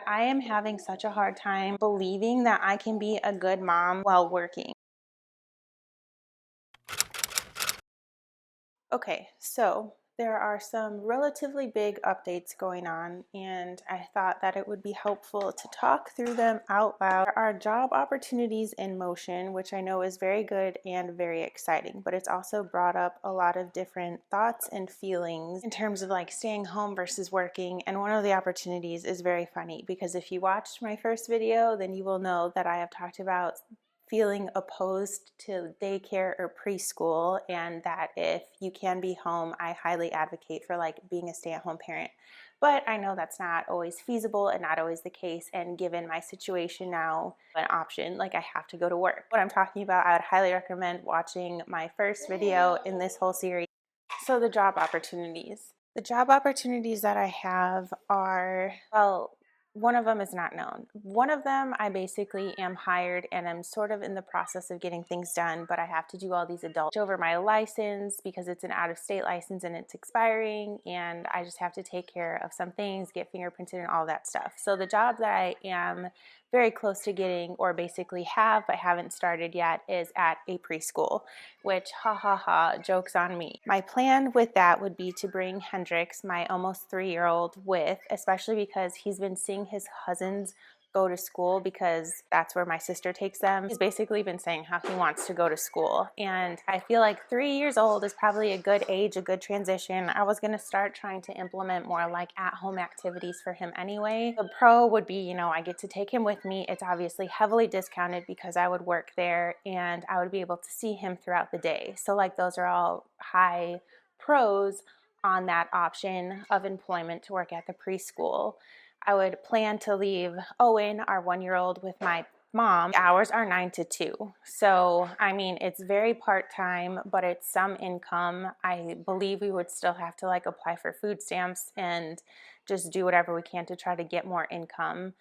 I am having such a hard time believing that I can be a good mom while working. Okay, so there are some relatively big updates going on, and I thought that it would be helpful to talk through them out loud. There are job opportunities in motion, which I know is very good and very exciting, but it's also brought up a lot of different thoughts and feelings in terms of like staying home versus working. And one of the opportunities is very funny because if you watched my first video, then you will know that I have talked about feeling opposed to daycare or preschool, and that if you can be home, I highly advocate for like being a stay-at-home parent. But I know that's not always feasible and not always the case, and given my situation now, an option, like I have to go to work. What I'm talking about, I would highly recommend watching my first video in this whole series. So the job opportunities. The job opportunities that I have are, well, one of them is not known. One of them, I basically am hired and I'm sort of in the process of getting things done, but I have to do all these adults over my license because it's an out-of-state license and it's expiring, and I just have to take care of some things, get fingerprinted and all that stuff. So the job that I am very close to getting, or basically have but haven't started yet, is at a preschool, which joke's on me. My plan with that would be to bring Hendrix, my almost 3-year-old, with, especially because he's been seeing his cousins go to school because that's where my sister takes them. He's basically been saying how he wants to go to school, and I feel like 3 years old is probably a good age, a good transition. I was going to start trying to implement more like at-home activities for him anyway. The pro would be, I get to take him with me. It's obviously heavily discounted because I would work there and I would be able to see him throughout the day. So like those are all high pros on that option of employment to work at the preschool. I would plan to leave Owen, our 1-year-old, with my mom. The hours are 9 to 2. So, I mean, it's very part-time, but it's some income. I believe we would still have to like apply for food stamps and just do whatever we can to try to get more income.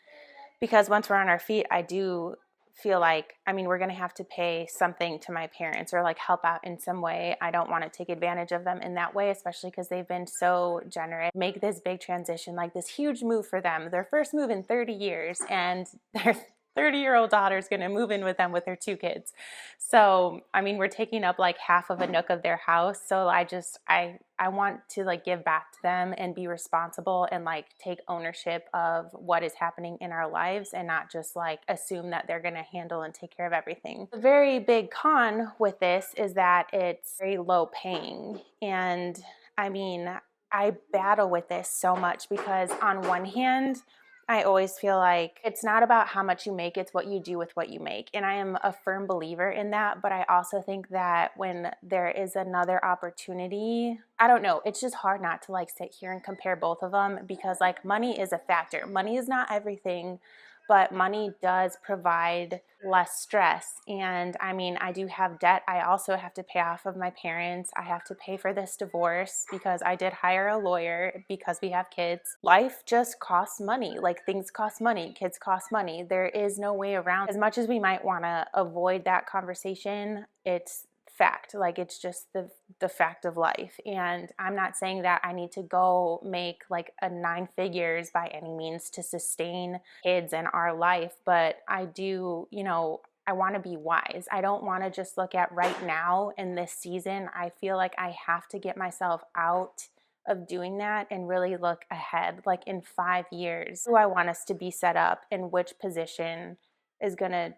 Because once we're on our feet, I do feel like, we're going to have to pay something to my parents or like help out in some way. I don't want to take advantage of them in that way, especially because they've been so generous. Make this big transition, like this huge move for them, their first move in 30 years, and their 30-year-old daughter is going to move in with them with their 2 kids. So, we're taking up like half of a nook of their house. So I want to like give back to them and be responsible and like take ownership of what is happening in our lives and not just like assume that they're going to handle and take care of everything. The very big con with this is that it's very low paying. And I battle with this so much because on one hand, I always feel like it's not about how much you make, it's what you do with what you make. And I am a firm believer in that, but I also think that when there is another opportunity, I don't know, it's just hard not to like sit here and compare both of them because like money is a factor. Money is not everything, but money does provide less stress. And I do have debt. I also have to pay off of my parents. I have to pay for this divorce because I did hire a lawyer because we have kids. Life just costs money. Like things cost money, kids cost money. There is no way around. As much as we might want to avoid that conversation, it's fact. Like it's just the fact of life. And I'm not saying that I need to go make like a 9 figures by any means to sustain kids and our life, but I do, I want to be wise. I don't want to just look at right now in this season. I feel like I have to get myself out of doing that and really look ahead, like in 5 years, who I want us to be set up and which position is going to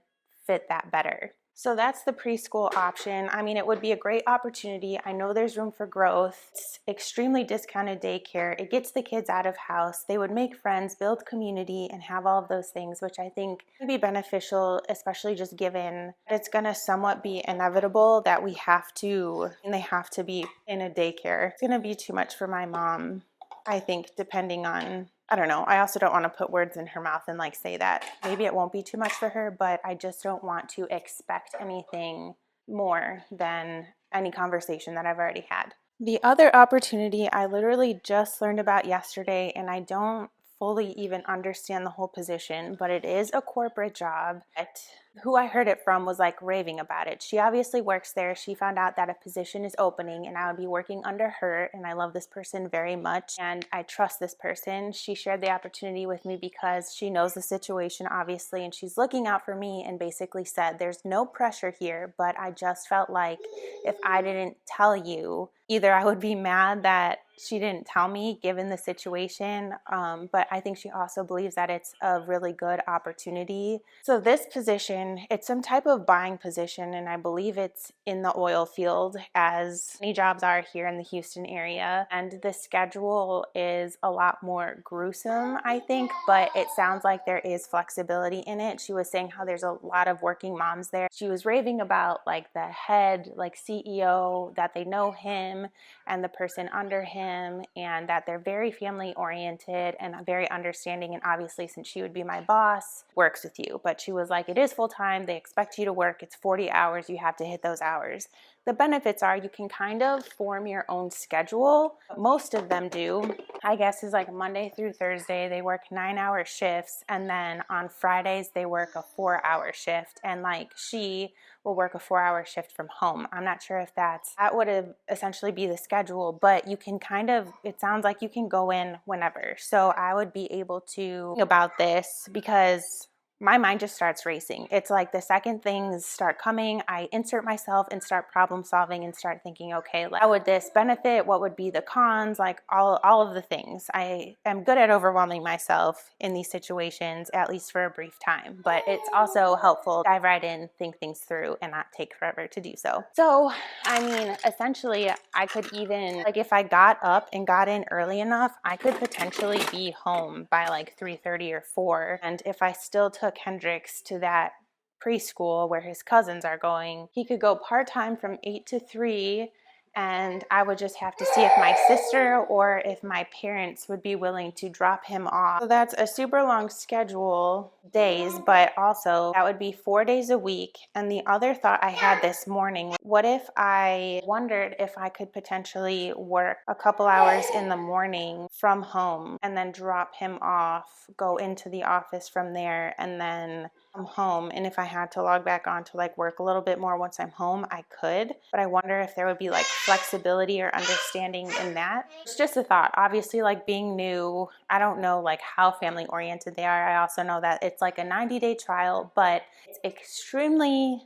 fit that better. So that's the preschool option. It would be a great opportunity. I know there's room for growth. It's extremely discounted daycare. It gets the kids out of house. They would make friends, build community, and have all of those things, which I think would be beneficial, especially just given that it's going to somewhat be inevitable that they have to be in a daycare. It's going to be too much for my mom, I think, depending on, I don't know. I also don't want to put words in her mouth and like say that maybe it won't be too much for her, but I just don't want to expect anything more than any conversation that I've already had. The other opportunity I literally just learned about yesterday, and I don't fully even understand the whole position, but it is a corporate job. who I heard it from was like raving about it. She obviously works there. She found out that a position is opening and I would be working under her. And I love this person very much. And I trust this person. She shared the opportunity with me because she knows the situation, obviously. And she's looking out for me and basically said, there's no pressure here. But I just felt like if I didn't tell you, either I would be mad that she didn't tell me given the situation, but I think she also believes that it's a really good opportunity. So this position, it's some type of buying position, and I believe it's in the oil field, as many jobs are here in the Houston area. And the schedule is a lot more gruesome, I think, but it sounds like there is flexibility in it. She was saying how there's a lot of working moms there. She was raving about like the head, like CEO, that they know him and the person under him, and that they're very family oriented and very understanding. And obviously, since she would be my boss, works with you. But she was like, it is full time. They expect you to work. It's 40 hours. You have to hit those hours. The benefits are you can kind of form your own schedule. Most of them do. I guess is like Monday through Thursday, they work 9-hour shifts. And then on Fridays, they work a 4-hour shift. And like she will work a 4-hour shift from home. I'm not sure if that would essentially be the schedule, but you can kind of, it sounds like you can go in whenever. So I would be able to think about this because my mind just starts racing. It's like the second things start coming, I insert myself and start problem solving and start thinking, okay, like, how would this benefit? What would be the cons? Like all of the things. I am good at overwhelming myself in these situations, at least for a brief time, but it's also helpful to dive right in, think things through, and not take forever to do so. So, I mean, essentially, I could even, like if I got up and got in early enough, I could potentially be home by like 3:30 or 4. And if I still took Hendrix to that preschool where his cousins are going, he could go part-time from 8 to 3, and I would just have to see if my sister or if my parents would be willing to drop him off. So that's a super long schedule, days, but also that would be 4 days a week. And the other thought I had this morning, what if I wondered if I could potentially work a couple hours in the morning from home and then drop him off, go into the office from there, and then come home. And if I had to log back on to like work a little bit more once I'm home, I could. But I wonder if there would be like flexibility or understanding in that. It's just a thought. Obviously, like being new, I don't know like how family oriented they are. I also know that it's like a 90-day trial, but it's extremely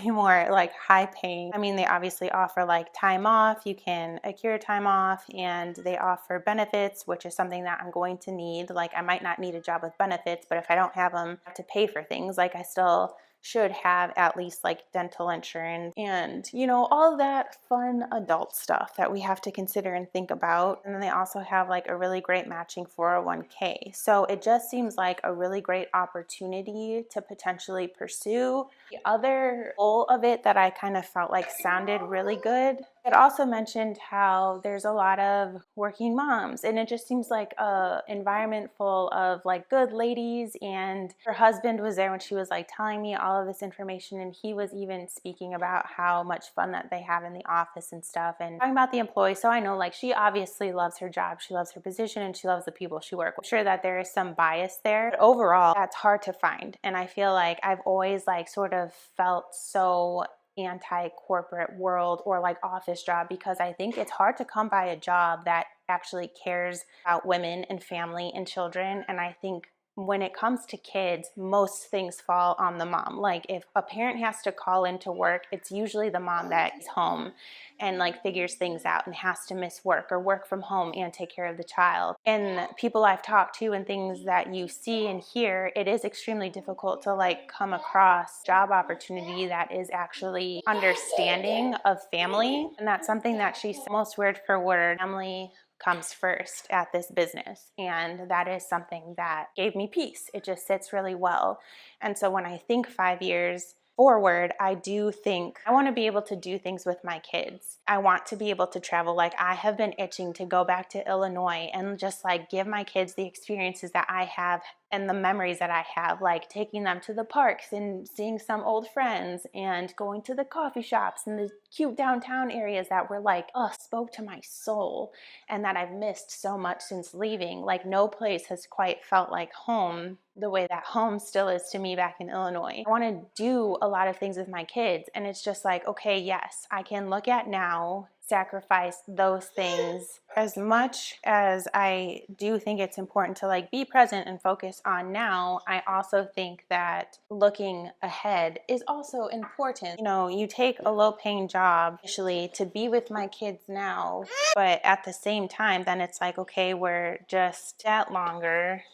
more like high paying. I mean, they obviously offer like time off. You can accrue time off, and they offer benefits, which is something that I'm going to need. Like I might not need a job with benefits, but if I don't have them, I have to pay for things. Like I still should have at least like dental insurance and, you know, all that fun adult stuff that we have to consider and think about. And then they also have like a really great matching 401k. So it just seems like a really great opportunity to potentially pursue. The other goal of it that I kind of felt like sounded really good, it also mentioned how there's a lot of working moms, and it just seems like a environment full of like good ladies. And her husband was there when she was like telling me all of this information, and he was even speaking about how much fun that they have in the office and stuff, and talking about the employees. So I know like she obviously loves her job, she loves her position, and she loves the people she works with. I'm sure that there is some bias there, but overall that's hard to find. And I feel like I've always like sort of felt so anti-corporate world or like office job, because I think it's hard to come by a job that actually cares about women and family and children. And I think when it comes to kids, most things fall on the mom. Like if a parent has to call into work, it's usually the mom that is home and like figures things out and has to miss work or work from home and take care of the child. And people I've talked to and things that you see and hear, it is extremely difficult to like come across job opportunity that is actually understanding of family. And that's something that she said almost word for word, family comes first at this business. And that is something that gave me peace. It just sits really well. And so when I think 5 years forward, I do think I want to be able to do things with my kids. I want to be able to travel. Like I have been itching to go back to Illinois and just like give my kids the experiences that I have and the memories that I have, like taking them to the parks and seeing some old friends and going to the coffee shops and the cute downtown areas that were like, oh, spoke to my soul, and that I've missed so much since leaving. Like no place has quite felt like home the way that home still is to me back in Illinois. I want to do a lot of things with my kids, and it's just like, okay, yes, I can look at now, sacrifice those things. As much as I do think it's important to like be present and focus on now, I also think that looking ahead is also important. You know, you take a low-paying job initially to be with my kids now, but at the same time, then it's like, okay, we're just that longer.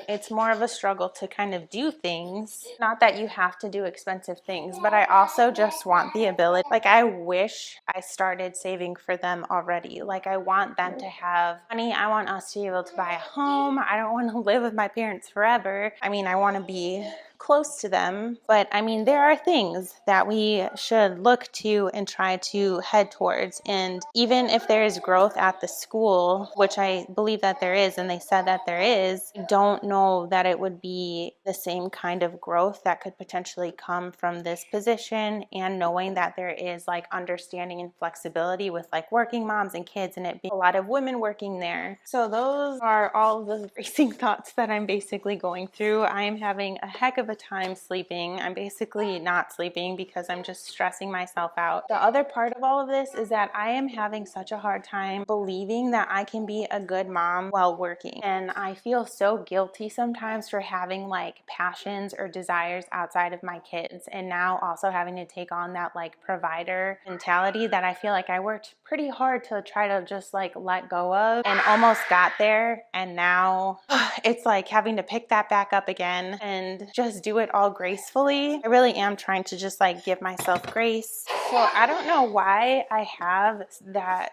It's more of a struggle to kind of do things. Not that you have to do expensive things, but I also just want the ability. Like, I wish I started saving for them already. Like, I want them to have money. I want us to be able to buy a home. I don't want to live with my parents forever. I mean, I want to be close to them, but I mean, there are things that we should look to and try to head towards. And even if there is growth at the school, which I believe that there is, and they said that there is, I don't know that it would be the same kind of growth that could potentially come from this position, and knowing that there is like understanding and flexibility with like working moms and kids, and it being a lot of women working there. So those are all the racing thoughts that I'm basically going through. I am having a heck of a time sleeping. I'm basically not sleeping because I'm just stressing myself out. The other part of all of this is that I am having such a hard time believing that I can be a good mom while working. And I feel so guilty sometimes for having like passions or desires outside of my kids, and now also having to take on that like provider mentality that I feel like I worked pretty hard to try to just like let go of and almost got there, and now it's like having to pick that back up again and just do it all gracefully. I really am trying to just like give myself grace. So I don't know why I have that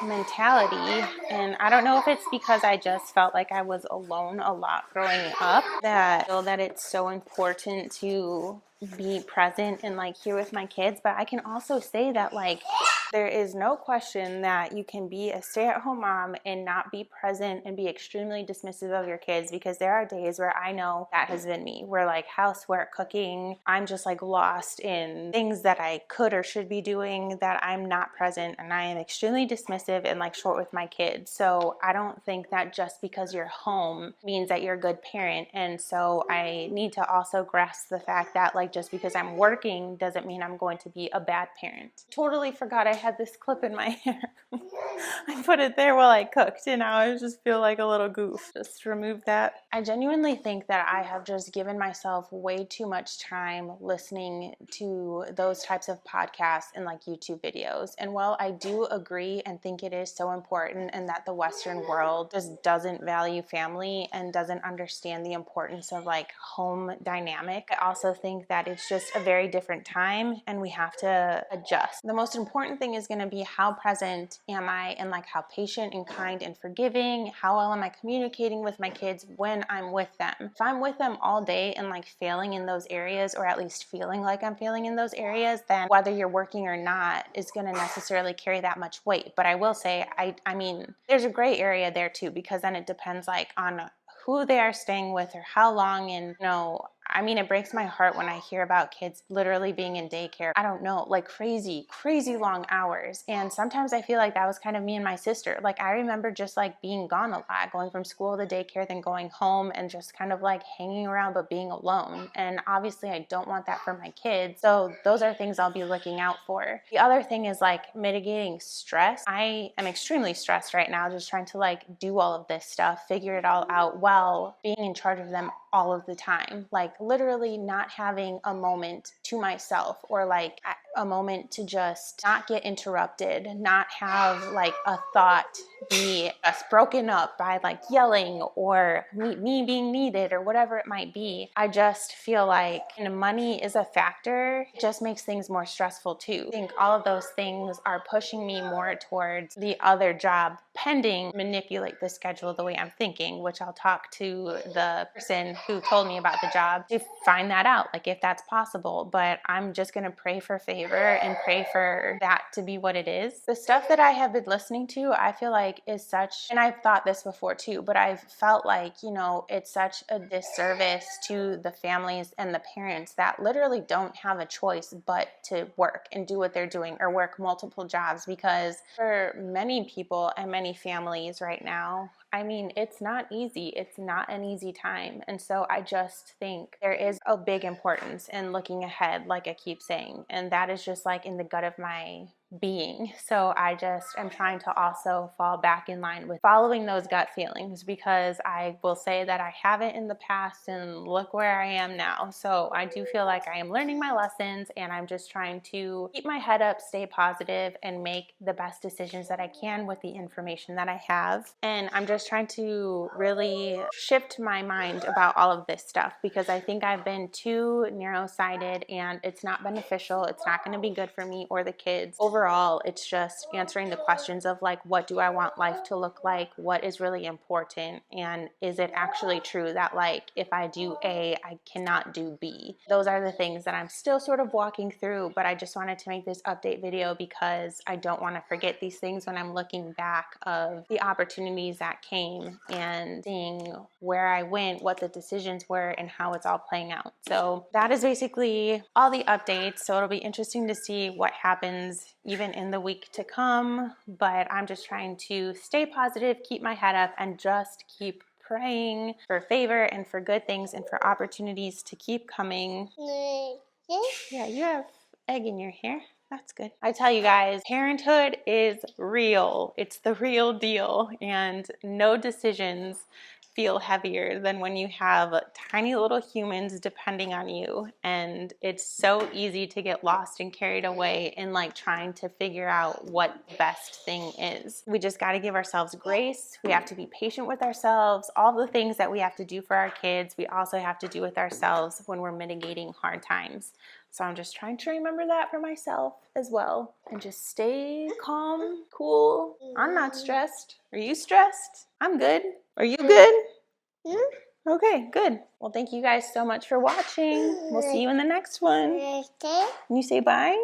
mentality, and I don't know if it's because I just felt like I was alone a lot growing up, that I feel that it's so important to be present and like here with my kids. But I can also say that like there is no question that you can be a stay-at-home mom and not be present and be extremely dismissive of your kids, because there are days where I know that has been me, where like housework, cooking, I'm just like lost in things that I could or should be doing, that I'm not present, and I am extremely dismissive and like short with my kids. So I don't think that just because you're home means that you're a good parent. And so I need to also grasp the fact that like just because I'm working doesn't mean I'm going to be a bad parent. Totally forgot I had this clip in my hair. I put it there while I cooked, and now I just feel like a little goof. Just remove that. I genuinely think that I have just given myself way too much time listening to those types of podcasts and like YouTube videos. And while I do agree and think it is so important, and that the Western world just doesn't value family and doesn't understand the importance of like home dynamic, I also think that it's just a very different time and we have to adjust. The most important thing is going to be, how present am I, and like how patient and kind and forgiving, how well am I communicating with my kids when I'm with them. If I'm with them all day and like failing in those areas, or at least feeling like I'm failing in those areas, then whether you're working or not is going to necessarily carry that much weight. But I will say, I mean, there's a gray area there too, because then it depends like on who they are staying with or how long. And you know, I mean, it breaks my heart when I hear about kids literally being in daycare, I don't know, like crazy long hours. And sometimes I feel like that was kind of me and my sister. Like I remember just like being gone a lot, going from school to daycare, then going home, and just kind of like hanging around but being alone. And obviously I don't want that for my kids. So those are things I'll be looking out for. The other thing is like mitigating stress. I am extremely stressed right now, just trying to like do all of this stuff, figure it all out while being in charge of them all of the time. Like literally not having a moment to myself, or like a moment to just not get interrupted, not have like a thought be just broken up by like yelling or me being needed or whatever it might be. I just feel like money is a factor. It just makes things more stressful too. I think all of those things are pushing me more towards the other job, pending manipulate the schedule the way I'm thinking, which I'll talk to the person who told me about the job to find that out, like if that's possible. But I'm just going to pray for favor and pray for that to be what it is. The stuff that I have been listening to, I feel like like is such, and I've thought this before too, but I've felt like, you know, it's such a disservice to the families and the parents that literally don't have a choice but to work and do what they're doing or work multiple jobs, because for many people and many families right now, I mean, it's not easy. It's not an easy time. And so I just think there is a big importance in looking ahead, like I keep saying. And that is just like in the gut of my being. So I just am trying to also fall back in line with following those gut feelings, because I will say that I haven't in the past, and look where I am now. So I do feel like I am learning my lessons, and I'm just trying to keep my head up, stay positive, and make the best decisions that I can with the information that I have. And I'm just trying to really shift my mind about all of this stuff, because I think I've been too narrow-sighted and it's not beneficial. It's not going to be good for me or the kids. Overall, it's just answering the questions of like, what do I want life to look like? What is really important? And is it actually true that like, if I do A, I cannot do B? Those are the things that I'm still sort of walking through, but I just wanted to make this update video because I don't want to forget these things when I'm looking back of the opportunities that came and seeing where I went, what the decisions were, and how it's all playing out. So that is basically all the updates. So it'll be interesting to see what happens even in the week to come, but I'm just trying to stay positive, keep my head up, and just keep praying for favor and for good things and for opportunities to keep coming. Yeah, you have egg in your hair. That's good. I tell you guys, parenthood is real. It's the real deal, and no decisions feel heavier than when you have tiny little humans depending on you. And it's so easy to get lost and carried away in like trying to figure out what the best thing is. We just got to give ourselves grace. We have to be patient with ourselves. All the things that we have to do for our kids, we also have to do with ourselves when we're mitigating hard times. So I'm just trying to remember that for myself as well, and just stay calm, cool. I'm not stressed. Are you stressed? I'm good. Are you good? Okay, good. Well, thank you guys so much for watching. We'll see you in the next one. Can you say bye?